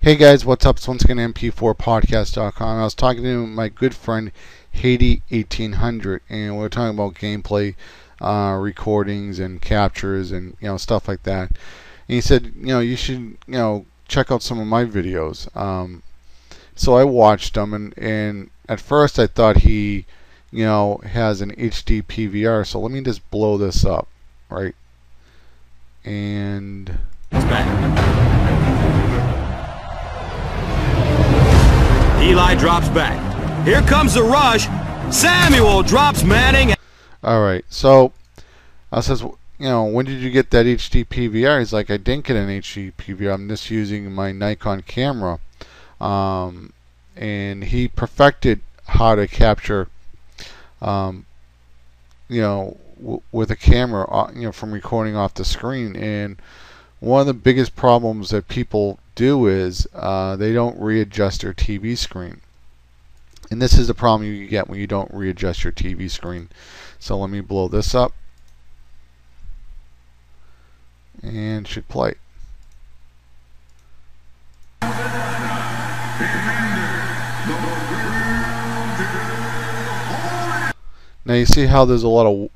Hey guys, what's up? It's once again mp4podcast.com. I was talking to my good friend Haiti 1800, and we were talking about gameplay recordings and captures and stuff like that. And he said, you should check out some of my videos. So I watched them, and at first I thought he has an HD PVR. So let me just blow this up, right? And it's back. Eli drops back. Here comes the rush. Samuel drops Manning. Alright, so I says, when did you get that HD PVR? He's like, I didn't get an HD PVR. I'm just using my Nikon camera. And he perfected how to capture, with a camera, from recording off the screen. And one of the biggest problems that people do is they don't readjust their TV screen. And this is the problem you get when you don't readjust your TV screen. So let me blow this up. And it should play. Now you see how there's a lot of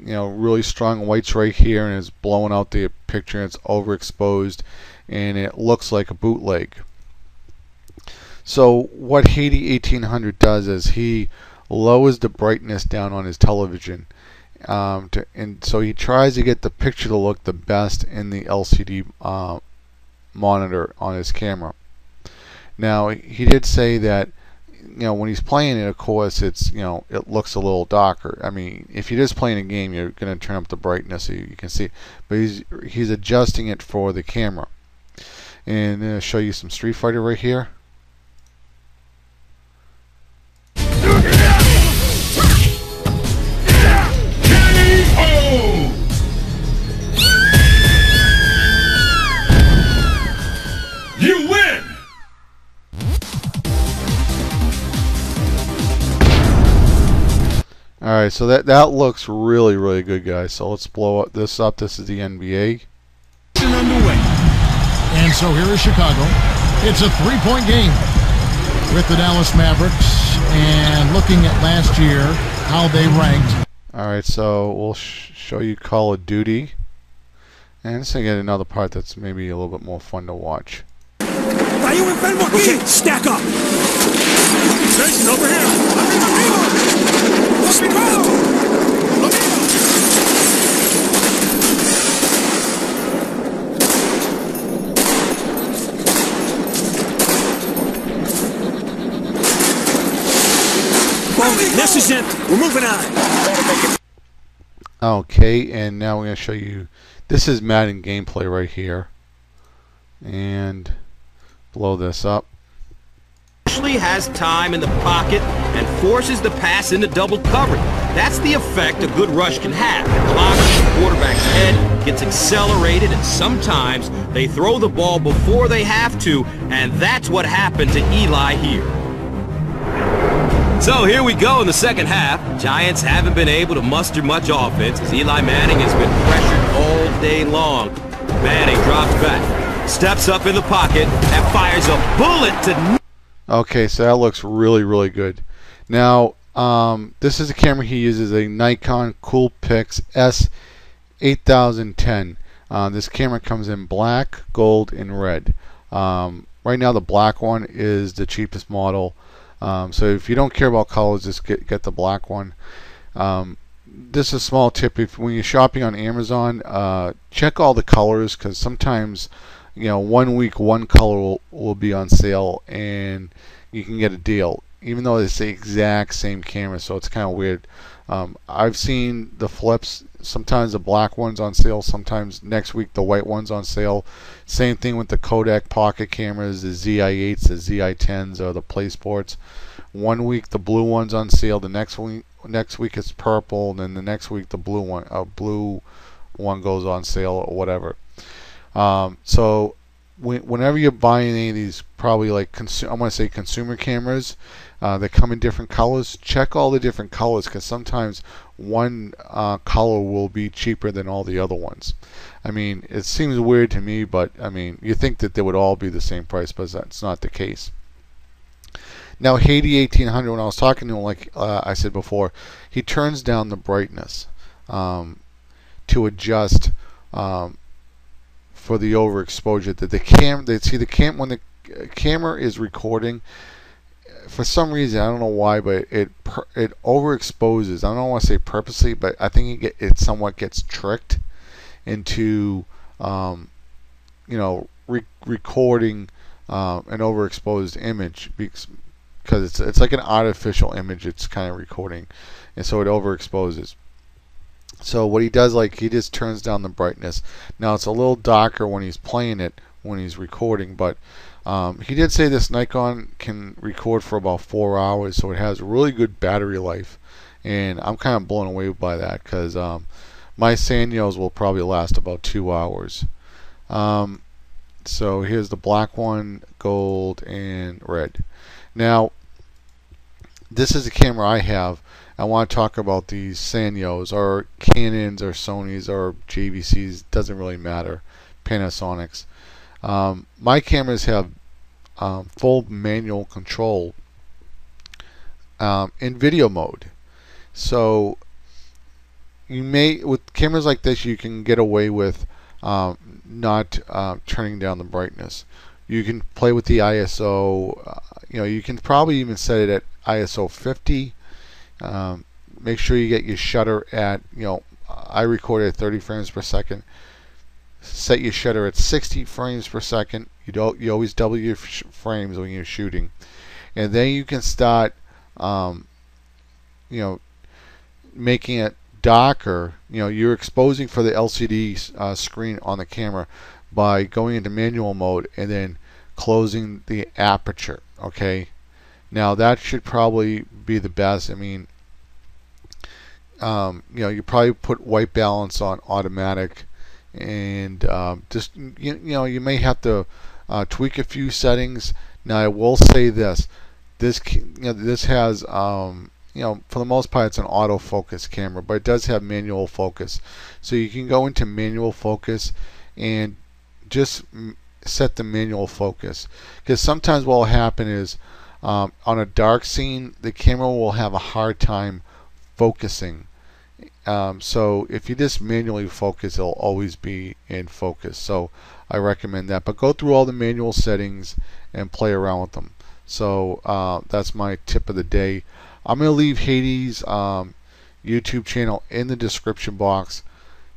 really strong whites right here, and it's blowing out the picture, and it's overexposed, and it looks like a bootleg. So what Haiti 1800 does is he lowers the brightness down on his television, and so he tries to get the picture to look the best in the LCD monitor on his camera. Now he did say that when he's playing it, of course, it's it looks a little darker. I mean, if you're just playing a game, you're going to turn up the brightness so you can see. But he's adjusting it for the camera. And I'm going to show you some Street Fighter right here. You win. Alright, so that looks really good, guys. So let's blow this up. This is the NBA. Underway. And so here is Chicago. It's a three-point game with the Dallas Mavericks. And looking at last year, how they ranked. Alright, so we'll show you Call of Duty. And let's get another part that's maybe a little bit more fun to watch. Okay, stack up. Tyson over here. Nest is empty. We're moving on. Okay, and now we're going to show you. This is Madden gameplay right here. And blow this up. Ashley has time in the pocket and forces the pass into double coverage. That's the effect a good rush can have. The clock on the quarterback's head gets accelerated, and sometimes they throw the ball before they have to, and that's what happened to Eli here. So here we go in the second half. Giants haven't been able to muster much offense as Eli Manning has been pressured all day long. Manning drops back, steps up in the pocket, and fires a bullet to... Okay, so that looks really good. Now, this is a camera he uses, a Nikon Coolpix S8010. This camera comes in black, gold, and red. Right now the black one is the cheapest model. So if you don't care about colors, just get the black one. This is a small tip. When you're shopping on Amazon, check all the colors, because sometimes 1 week one color will be on sale and you can get a deal, even though it's the exact same camera. So it's kind of weird. I've seen the flips. Sometimes the black one's on sale, sometimes next week the white one's on sale. Same thing with the Kodak pocket cameras, the ZI-8s, the ZI-10s, or the Play Sports. 1 week the blue one's on sale, the next week it's purple, and then the next week the blue one goes on sale or whatever. So whenever you're buying any of these, probably like I want to say consumer cameras that come in different colors, check all the different colors, because sometimes one color will be cheaper than all the other ones. I mean, it seems weird to me, but I mean, you think that they would all be the same price, but that's not the case. Now, Haiti 1800, when I was talking to him, like I said before, he turns down the brightness to adjust for the overexposure. That when the camera is recording, for some reason, I don't know why, but it overexposes. I don't want to say purposely, but I think it somewhat gets tricked into recording an overexposed image, because it's like an artificial image it's kind of recording, and so it overexposes. So what he does, like, he just turns down the brightness. Now it's a little darker when he's playing it, when he's recording, but he did say this Nikon can record for about 4 hours, so it has really good battery life, and I'm kind of blown away by that, because my Sanyos will probably last about 2 hours. So here's the black one, gold, and red. Now, this is the camera I have. I want to talk about these Sanyos, or Canons, or Sonys, or JVCs. Doesn't really matter. Panasonics. My cameras have full manual control in video mode. So with cameras like this, you can get away with not turning down the brightness. You can play with the ISO. You can probably even set it at ISO 50. Make sure you get your shutter at, I record at 30 frames per second. Set your shutter at 60 frames per second. You always double your frames when you're shooting, and then you can start, making it darker. You're exposing for the LCD screen on the camera by going into manual mode and then closing the aperture. Okay, now that should probably be the best. I mean, you probably put white balance on automatic, and just you may have to tweak a few settings. Now I will say this has for the most part it's an autofocus camera, but it does have manual focus, so you can go into manual focus and just set the manual focus, because sometimes what will happen is on a dark scene the camera will have a hard time focusing. So if you just manually focus, it'll always be in focus. So I recommend that, but go through all the manual settings and play around with them. So that's my tip of the day. I'm going to leave Haiti's YouTube channel in the description box.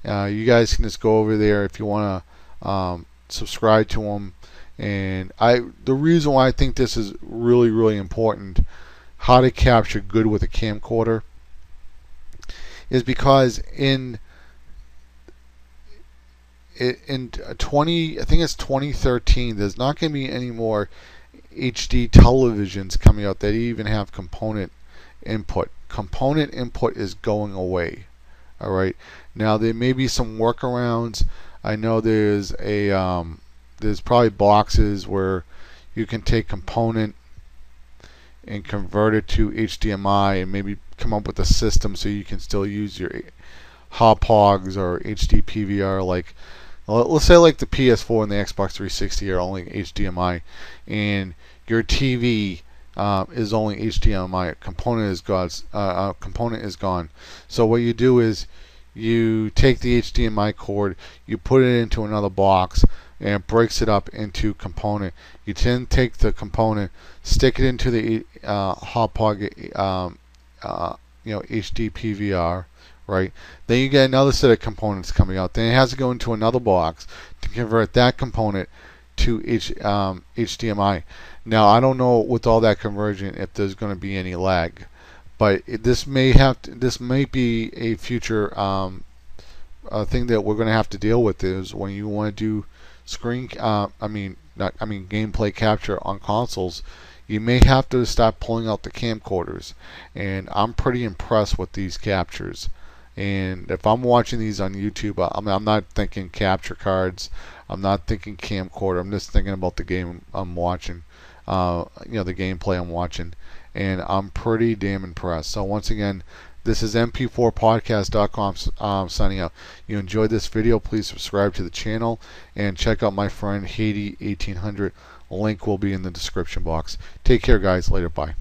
You guys can just go over there if you want to subscribe to him. And the reason why I think this is really, really important, how to capture good with a camcorder, is because in 2013, there's not going to be any more HD televisions coming out that even have component input. Component input is going away. All right. Now there may be some workarounds. I know there's probably boxes where you can take component and convert it to HDMI, and maybe come up with a system so you can still use your hop-hogs or HD PVR. Like, let's say like the PS4 and the Xbox 360 are only HDMI, and your TV is only HDMI. Component is gone. So what you do is you take the HDMI cord, you put it into another box, and it breaks it up into component. You then take the component, stick it into the hop-hog, HD PVR, right? Then you get another set of components coming out. Then it has to go into another box to convert that component to HDMI. Now I don't know with all that conversion if there's going to be any lag, but this may be a future thing that we're going to have to deal with, is when you want to do gameplay capture on consoles, you may have to start pulling out the camcorders. And I'm pretty impressed with these captures, And if I'm watching these on YouTube, I'm not thinking capture cards. I'm not thinking camcorder. I'm just thinking about the game I'm watching. The gameplay I'm watching, and I'm pretty damn impressed. So once again, this is mp4podcast.com signing out. You enjoyed this video, please subscribe to the channel and check out my friend Haiti 1800. Link will be in the description box. Take care, guys. Later. Bye.